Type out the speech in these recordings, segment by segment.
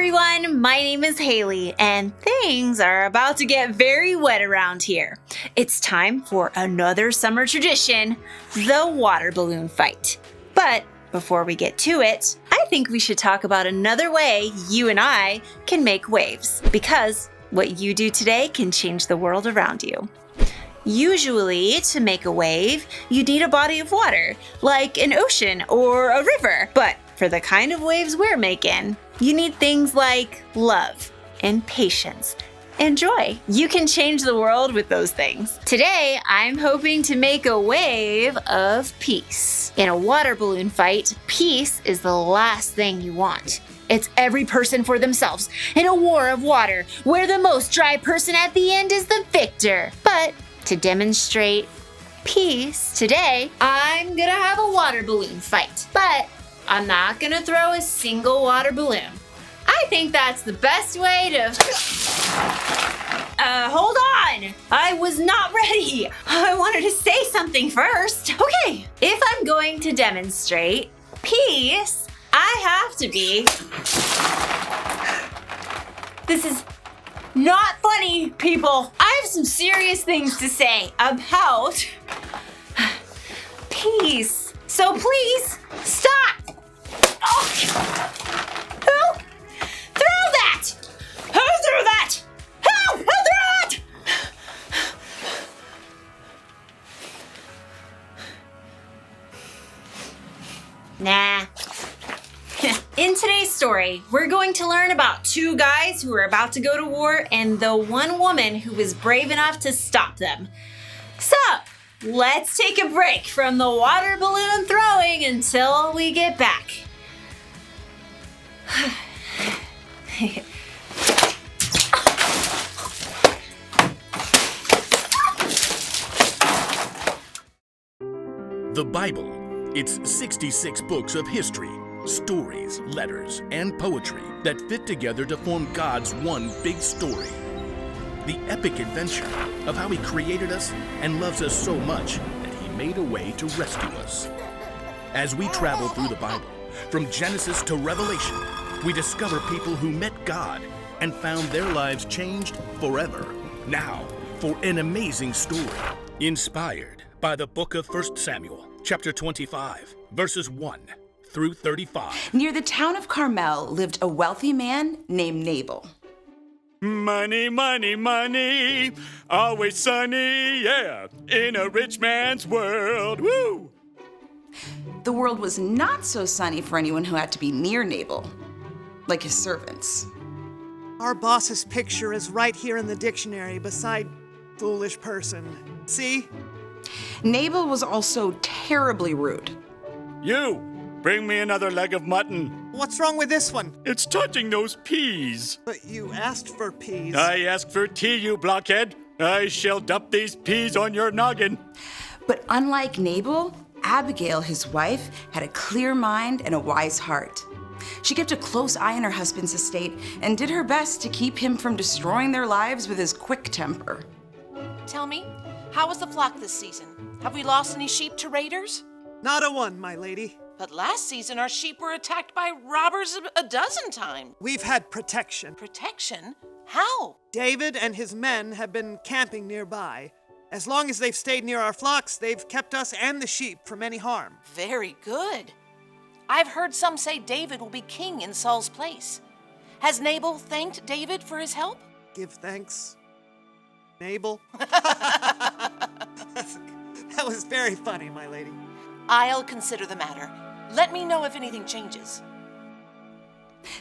everyone, my name is Haley, and things are about to get very wet around here. It's time for another summer tradition, the water balloon fight. But before we get to it, I think we should talk about another way you and I can make waves, because what you do today can change the world around you. Usually, to make a wave, you need a body of water, like an ocean or a river. But for the kind of waves we're making, you need things like love and patience and joy. You can change the world with those things. Today, I'm hoping to make a wave of peace. In a water balloon fight, peace is the last thing you want. It's every person for themselves in a war of water, where the most dry person at the end is the victor. But to demonstrate peace, today, I'm gonna have a water balloon fight. But I'm not gonna throw a single water balloon. I think that's the best way to... hold on! I was not ready! I wanted to say something first. Okay, if I'm going to demonstrate peace, I have to be... This is not funny, people. I have some serious things to say about peace. So please, stop! Oh. Who threw that? Who threw that? Who threw it? Nah. In today's story, we're going to learn about two guys who are about to go to war and the one woman who was brave enough to stop them. So, let's take a break from the water balloon throwing until we get back. The Bible. It's 66 books of history, stories, letters, and poetry that fit together to form God's one big story. The epic adventure of how He created us and loves us so much that He made a way to rescue us. As we travel through the Bible, from Genesis to Revelation, we discover people who met God and found their lives changed forever. Now, for an amazing story, inspired by the book of 1 Samuel, chapter 25, verses 1 through 35. Near the town of Carmel lived a wealthy man named Nabal. Money, money, money, always sunny, yeah, in a rich man's world, woo! The world was not so sunny for anyone who had to be near Nabal, like his servants. Our boss's picture is right here in the dictionary beside foolish person. See? Nabal was also terribly rude. You, bring me another leg of mutton. What's wrong with this one? It's touching those peas. But you asked for peas. I asked for tea, you blockhead. I shall dump these peas on your noggin. But unlike Nabal, Abigail, his wife, had a clear mind and a wise heart. She kept a close eye on her husband's estate and did her best to keep him from destroying their lives with his quick temper. Tell me, how was the flock this season? Have we lost any sheep to raiders? Not a one, my lady. But last season our sheep were attacked by robbers a dozen times. We've had protection. Protection? How? David and his men have been camping nearby. As long as they've stayed near our flocks, they've kept us and the sheep from any harm. Very good. I've heard some say David will be king in Saul's place. Has Nabal thanked David for his help? Give thanks, Nabal. That was very funny, my lady. I'll consider the matter. Let me know if anything changes.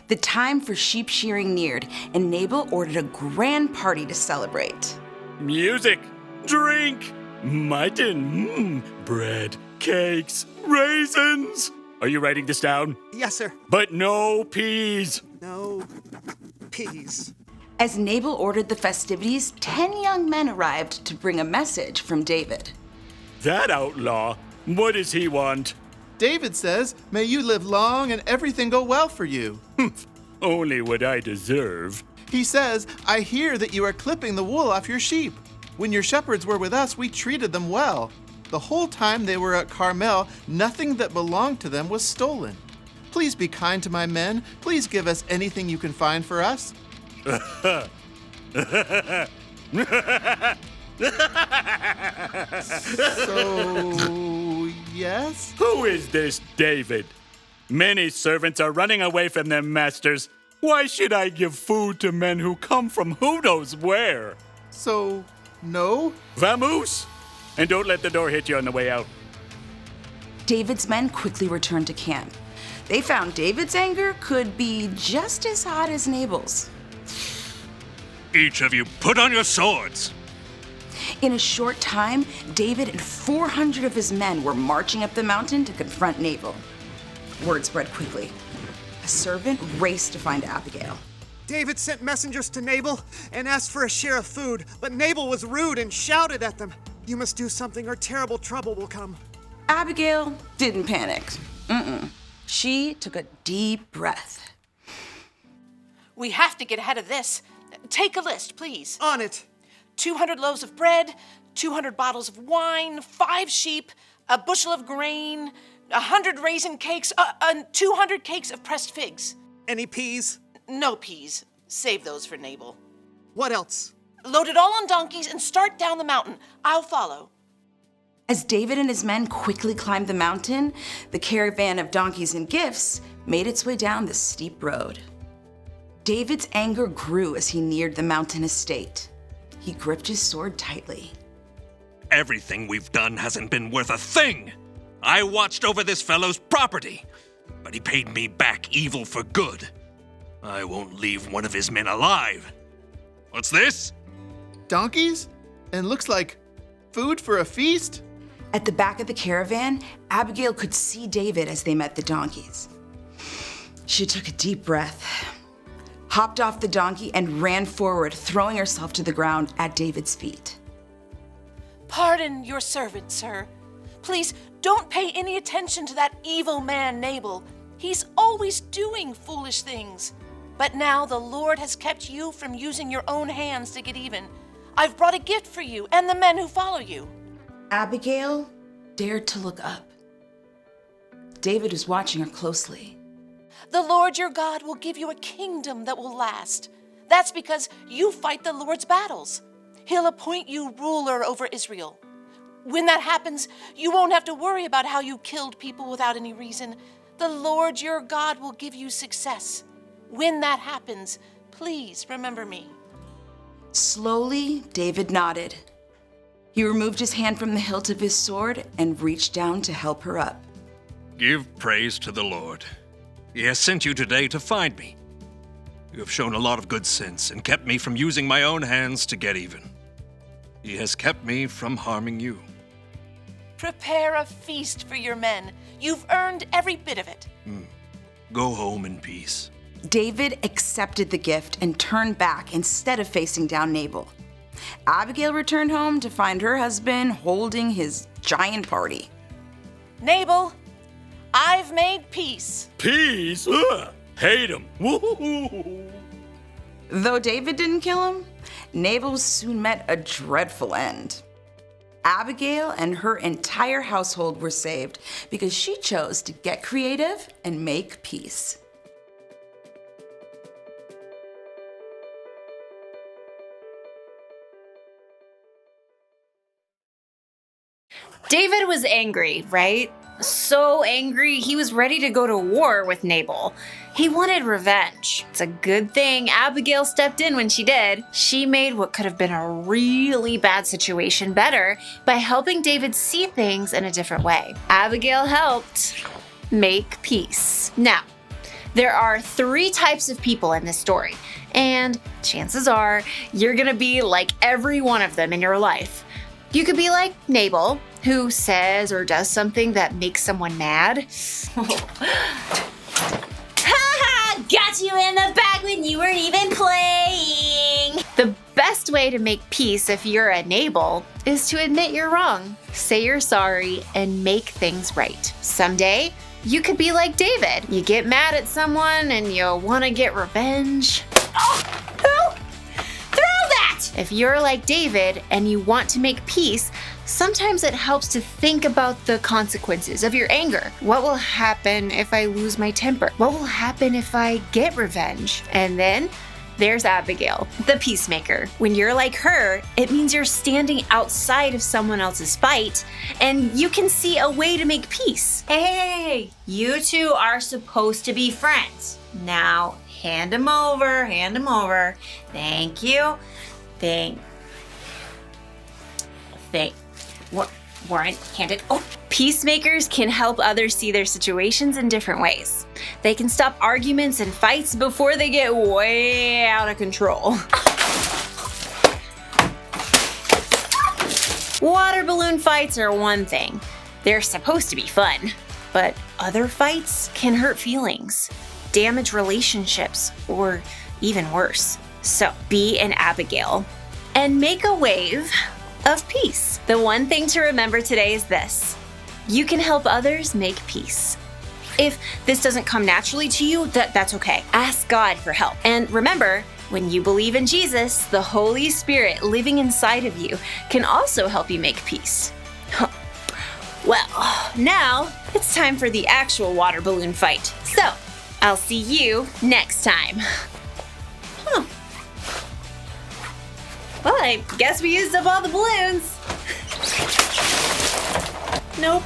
The time for sheep shearing neared, and Nabal ordered a grand party to celebrate. Music, drink, mutton, bread, cakes, raisins. Are you writing this down? Yes, sir. But no peas. No peas. As Nabal ordered the festivities, 10 young men arrived to bring a message from David. That outlaw, what does he want? David says, may you live long and everything go well for you. Only what I deserve. He says, I hear that you are clipping the wool off your sheep. When your shepherds were with us, we treated them well. The whole time they were at Carmel, nothing that belonged to them was stolen. Please be kind to my men. Please give us anything you can find for us. So, yes? Who is this David? Many servants are running away from their masters. Why should I give food to men who come from who knows where? So, no? Vamoose! And don't let the door hit you on the way out. David's men quickly returned to camp. They found David's anger could be just as hot as Nabal's. Each of you put on your swords. In a short time, David and 400 of his men were marching up the mountain to confront Nabal. Word spread quickly. A servant raced to find Abigail. David sent messengers to Nabal and asked for a share of food, but Nabal was rude and shouted at them. You must do something or terrible trouble will come. Abigail didn't panic. She took a deep breath. We have to get ahead of this. Take a list, please. On it. 200 loaves of bread, 200 bottles of wine, 5 sheep, a bushel of grain, 100 raisin cakes, 200 cakes of pressed figs. Any peas? No peas. Save those for Nabal. What else? Load it all on donkeys and start down the mountain. I'll follow. As David and his men quickly climbed the mountain, the caravan of donkeys and gifts made its way down the steep road. David's anger grew as he neared the mountain estate. He gripped his sword tightly. Everything we've done hasn't been worth a thing. I watched over this fellow's property, but he paid me back evil for good. I won't leave one of his men alive. What's this? Donkeys? And looks like food for a feast? At the back of the caravan, Abigail could see David as they met the donkeys. She took a deep breath, hopped off the donkey, and ran forward, throwing herself to the ground at David's feet. Pardon your servant, sir. Please don't pay any attention to that evil man, Nabal. He's always doing foolish things. But now the Lord has kept you from using your own hands to get even. I've brought a gift for you and the men who follow you. Abigail dared to look up. David was watching her closely. The Lord your God will give you a kingdom that will last. That's because you fight the Lord's battles. He'll appoint you ruler over Israel. When that happens, you won't have to worry about how you killed people without any reason. The Lord your God will give you success. When that happens, please remember me. Slowly, David nodded. He removed his hand from the hilt of his sword and reached down to help her up. Give praise to the Lord. He has sent you today to find me. You have shown a lot of good sense and kept me from using my own hands to get even. He has kept me from harming you. Prepare a feast for your men. You've earned every bit of it. Go home in peace. David accepted the gift and turned back instead of facing down Nabal. Abigail returned home to find her husband holding his giant party. Nabal, I've made peace. Peace? Ugh, hate him. Woo-hoo-hoo. Though David didn't kill him, Nabal soon met a dreadful end. Abigail and her entire household were saved because she chose to get creative and make peace. David was angry, right? So angry, he was ready to go to war with Nabal. He wanted revenge. It's a good thing Abigail stepped in when she did. She made what could have been a really bad situation better by helping David see things in a different way. Abigail helped make peace. Now, there are 3 types of people in this story, and chances are you're gonna be like every one of them in your life. You could be like Nabal, who says or does something that makes someone mad. Ha! Got you in the bag when you weren't even playing! The best way to make peace if you're a Nabal is to admit you're wrong, say you're sorry, and make things right. Someday, you could be like David. You get mad at someone and you want to get revenge. Oh! Who threw that? What? If you're like David and you want to make peace, sometimes it helps to think about the consequences of your anger. What will happen if I lose my temper? What will happen if I get revenge? And then there's Abigail, the peacemaker. When you're like her, it means you're standing outside of someone else's fight and you can see a way to make peace. Hey, you two are supposed to be friends. Now, hand them over. Thank you. Warren, hand it. Oh. Peacemakers can help others see their situations in different ways. They can stop arguments and fights before they get way out of control. Water balloon fights are one thing. They're supposed to be fun. But other fights can hurt feelings, damage relationships, or even worse. So be an Abigail and make a wave of peace. The one thing to remember today is this: you can help others make peace. If this doesn't come naturally to you, that's okay. Ask God for help. And remember, when you believe in Jesus, the Holy Spirit living inside of you can also help you make peace. Well, now it's time for the actual water balloon fight. So, I'll see you next time. Well, I guess we used up all the balloons. Nope.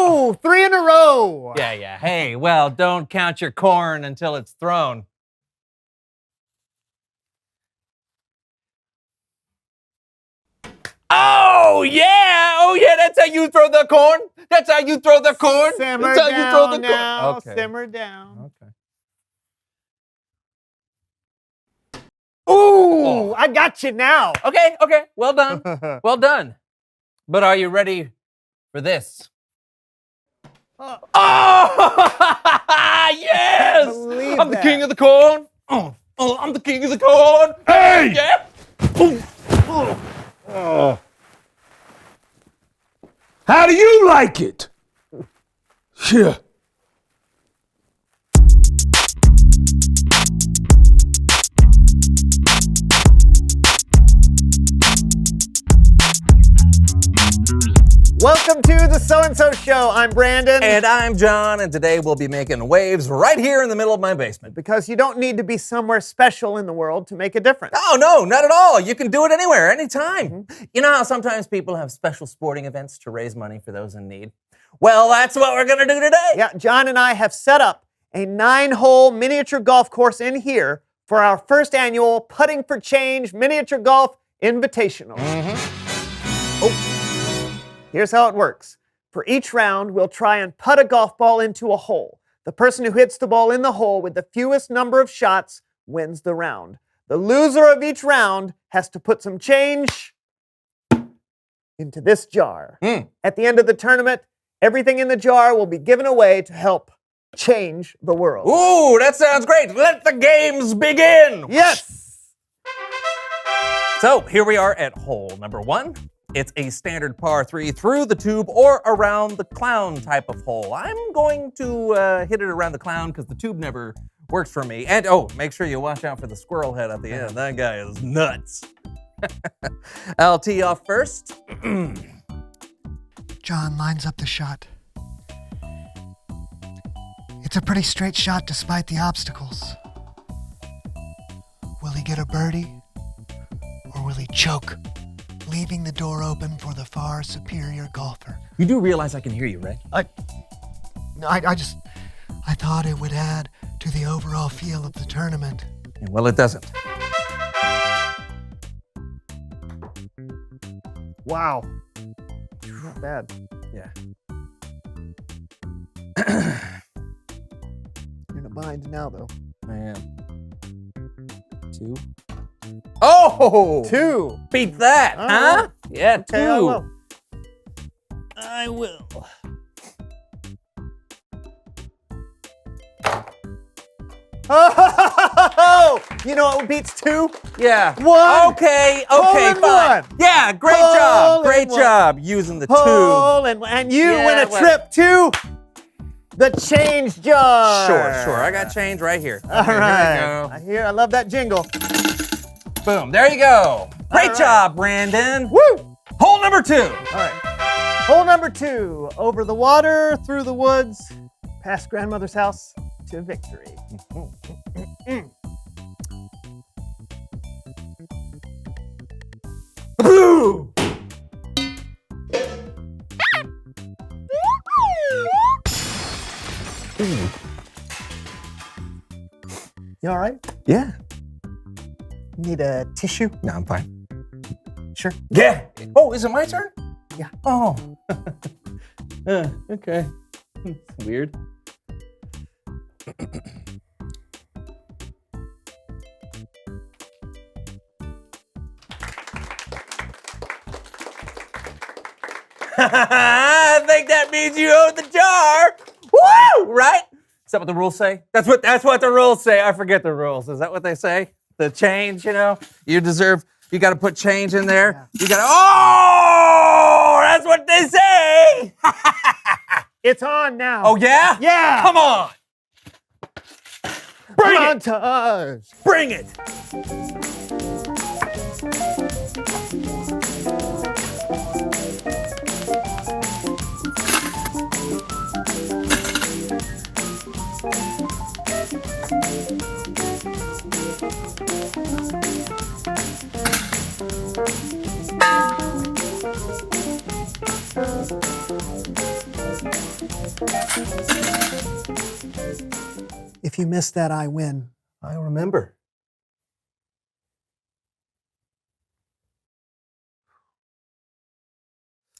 Whoa! 3 in a row! Yeah. Hey, well, don't count your corn until it's thrown. Oh, yeah, that's how you throw the corn. That's how you throw the corn. Simmer That's how you throw the down now. corn. Simmer down. Okay. Ooh, I got you now. Okay. Well done. Well done. But are you ready for this? Oh, yes! believe I'm the that. king of the corn. Oh, I'm the king of the corn. Hey! Yeah. How do you like it? Yeah. Welcome to the So&So Show. I'm Brandon. And I'm John, and today we'll be making waves right here in the middle of my basement. Because you don't need to be somewhere special in the world to make a difference. Oh, no, not at all. You can do it anywhere, anytime. You know how sometimes people have special sporting events to raise money for those in need? Well, that's what we're going to do today. Yeah, John and I have set up a 9-hole miniature golf course in here for our first annual Putting for Change Miniature Golf Invitational. Here's how it works. For each round, we'll try and putt a golf ball into a hole. The person who hits the ball in the hole with the fewest number of shots wins the round. The loser of each round has to put some change into this jar. At the end of the tournament, everything in the jar will be given away to help change the world. Ooh, that sounds great. Let the games begin. Yes! So here we are at hole number 1. It's a standard par 3 through the tube or around the clown type of hole. I'm going to hit it around the clown because the tube never works for me. And make sure you watch out for the squirrel head at the end. That guy is nuts. I'll tee off first. John lines up the shot. It's a pretty straight shot despite the obstacles. Will he get a birdie? Or will he choke, leaving the door open for the far superior golfer? You do realize I can hear you, right? I thought it would add to the overall feel of the tournament. Yeah, well, it doesn't. Wow. Not bad. Yeah. You're in a bind now, though. I am. 2. Oh! 2. Beat that, All huh? right. Yeah, Okay, 2. I will. Oh! You know what beats 2? Yeah. 1. Okay, Hole in fine. 1. Yeah, great Hole job. in Great 1. job using the tube. Hole and you Yeah, win a well- trip to the change jar. Sure. I got change right here. All Okay, right. Here we I love that jingle. go. Boom. There you go. Great right. job, Brandon. Woo! Hole number 2. All right. Hole number 2. Over the water, through the woods, past grandmother's house to victory. Boom. You all right? Yeah. Need a tissue? No, I'm fine. Sure. Yeah. Oh, is it my turn? Yeah. Oh. Okay. Weird. I think that means you own the jar. Woo! Right? Is that what the rules say? That's what the rules say. I forget the rules. Is that what they say? The change, you know? You got to put change in there. Yeah. You got to, that's what they say. It's on now. Oh, yeah? Yeah. Come on. Bring it. Montage. Bring it. If you miss that, I win. I remember.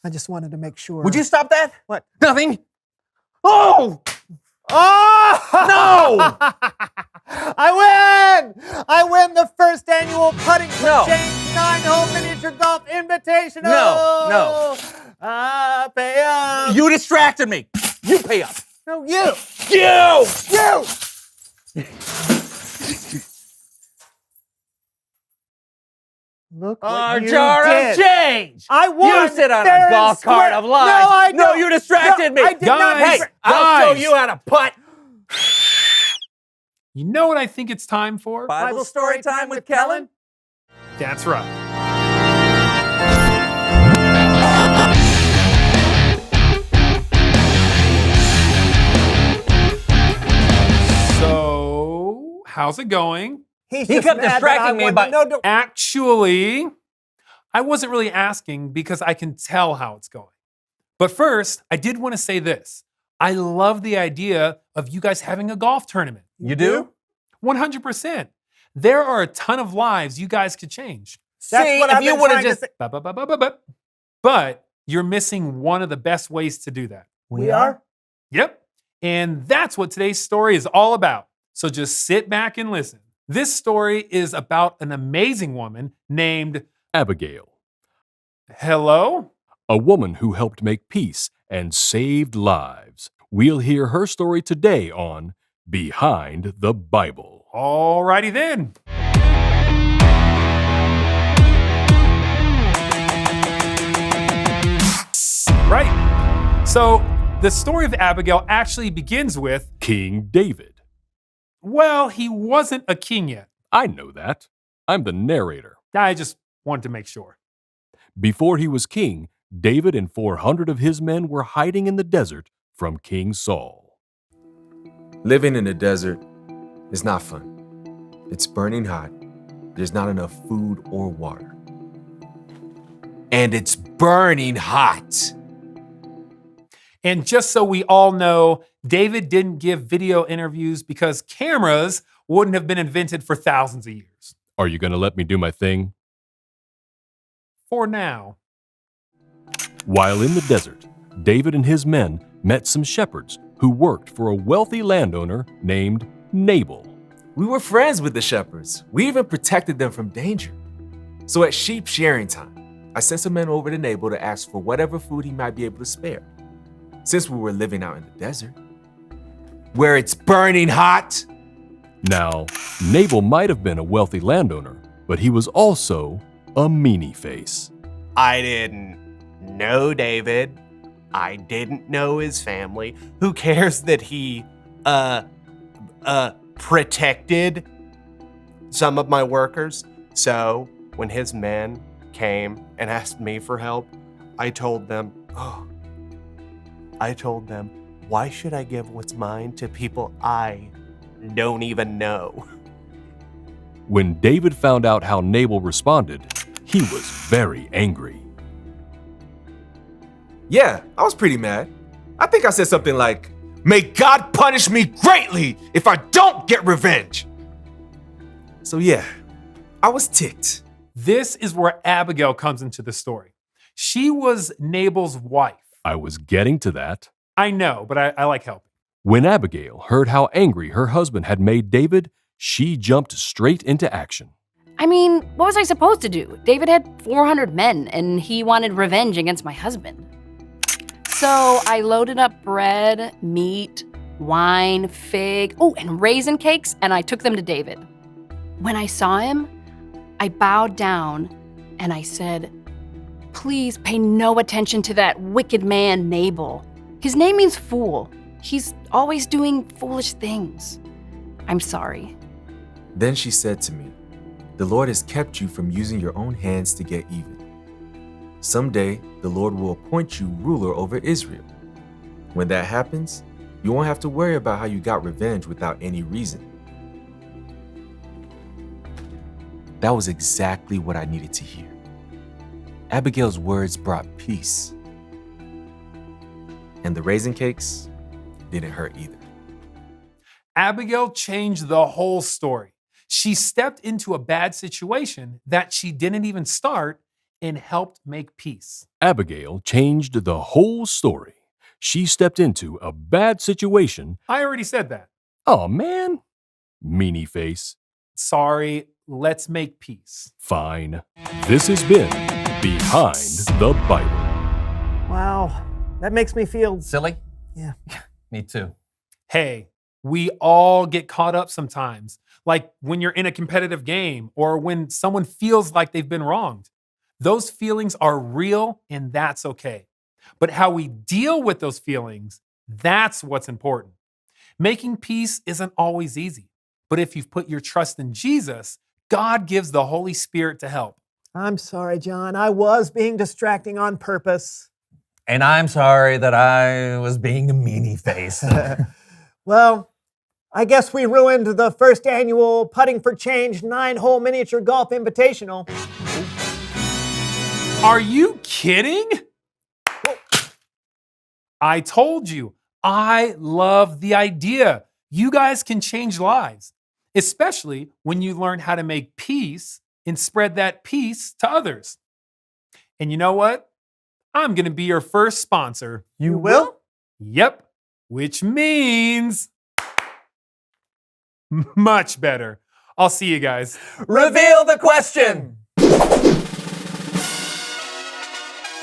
I just wanted to make sure. Would you stop that? What? Nothing. Oh! Oh! No! I win! I win the first annual Putting for No. Change 9-hole miniature golf invitational. No. Pay up. You distracted me. You pay up. No, you. You! You. Look what A you jar did. of change. I won. You sit on fair a and golf square. cart of lies. No, I No, don't. you distracted me. I did not. Guys, Hey, I'll show guys. you how to putt. You know what I think it's time for? Bible story time with Kellen. That's right. So, how's it going? He's He just kept mad that distracting I me won. by- No. Actually, I wasn't really asking because I can tell how it's going. But first, I did want to say this. I love the idea of you guys having a golf tournament. You do? 100%. There are a ton of lives you guys could change. That's See, what if I've you been would've trying to just- say. But you're missing one of the best ways to do that. We are? Yep. And that's what today's story is all about. So just sit back and listen. This story is about an amazing woman named Abigail, Hello? a woman who helped make peace and saved lives. We'll hear her story today on Behind the Bible. Alrighty then. Right. So the story of Abigail actually begins with, King David. well, he wasn't a king yet. I know that. I'm the narrator. I just wanted to make sure. Before he was king, David and 400 of his men were hiding in the desert from King Saul. Living in the desert is not fun. It's burning hot. There's not enough food or water. And it's burning hot. And just so we all know, David didn't give video interviews because cameras wouldn't have been invented for thousands of years. Are you going to let me do my thing? For now. While in the desert, David and his men met some shepherds who worked for a wealthy landowner named Nabal. We were friends with the shepherds. We even protected them from danger. So at sheep shearing time, I sent some men over to Nabal to ask for whatever food he might be able to spare. Since we were living out in the desert, where it's burning hot. Now, Nabal might have been a wealthy landowner, but he was also a meanie face. I didn't know David. I didn't know his family. Who cares that he, protected some of my workers? So when his men came and asked me for help, I told them, why should I give what's mine to people I don't even know? When David found out how Nabal responded, he was very angry. Yeah, I was pretty mad. I think I said something like, "May God punish me greatly if I don't get revenge." So yeah, I was ticked. This is where Abigail comes into the story. She was Nabal's wife. I was getting to that. I know, but I like helping. When Abigail heard how angry her husband had made David, she jumped straight into action. I mean, what was I supposed to do? David had 400 men, and he wanted revenge against my husband. So I loaded up bread, meat, wine, fig, and raisin cakes, and I took them to David. When I saw him, I bowed down and I said, "Please pay no attention to that wicked man, Nabal. His name means fool. He's always doing foolish things. I'm sorry." Then she said to me, "The Lord has kept you from using your own hands to get even. Someday, the Lord will appoint you ruler over Israel. When that happens, you won't have to worry about how you got revenge without any reason." That was exactly what I needed to hear. Abigail's words brought peace. And the raisin cakes didn't hurt either. Abigail changed the whole story. She stepped into a bad situation that she didn't even start and helped make peace. Abigail changed the whole story. She stepped into a bad situation. I already said that. Oh, man. Meanie face. Sorry, let's make peace. Fine. This has been Behind the Bible. Wow, that makes me feel silly. Yeah. Me too. Hey, we all get caught up sometimes, like when you're in a competitive game or when someone feels like they've been wronged. Those feelings are real and that's okay. But how we deal with those feelings, that's what's important. Making peace isn't always easy, but if you've put your trust in Jesus, God gives the Holy Spirit to help. I'm sorry, John. I was being distracting on purpose. And I'm sorry that I was being a meanie face. Well, I guess we ruined the first annual Putting for Change 9-hole miniature golf invitational. Are you kidding? I told you, I love the idea. You guys can change lives, especially when you learn how to make peace and spread that peace to others. And you know what? I'm going to be your first sponsor. You will? Yep, which means much better. I'll see you guys. Reveal the question.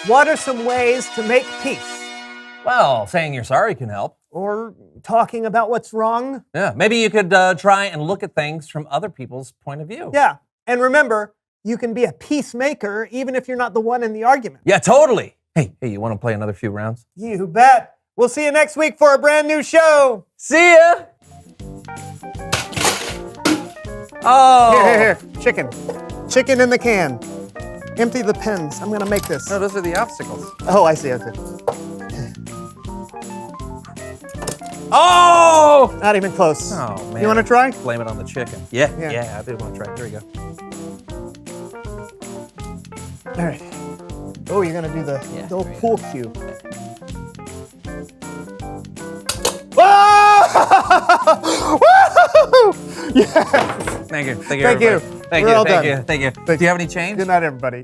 What are some ways to make peace? Well, saying you're sorry can help. Or talking about what's wrong? Yeah, maybe you could try and look at things from other people's point of view. Yeah, and remember, you can be a peacemaker even if you're not the one in the argument. Yeah, totally. Hey, you want to play another few rounds? You bet. We'll see you next week for a brand new show. See ya! Oh! Here. Chicken. Chicken in the can. Empty the pens. I'm gonna make this. No, those are the obstacles. Oh, I see. Okay. Oh! Not even close. Oh, man. You want to try? Blame it on the chicken. Yeah, I do want to try. Here we go. All right. Oh, you're gonna do the old pool cue. Whoa! Woo! Yes! Thank you. Thank you. Thank We're you. all done. Thank you. Do you have any change? Good night, everybody.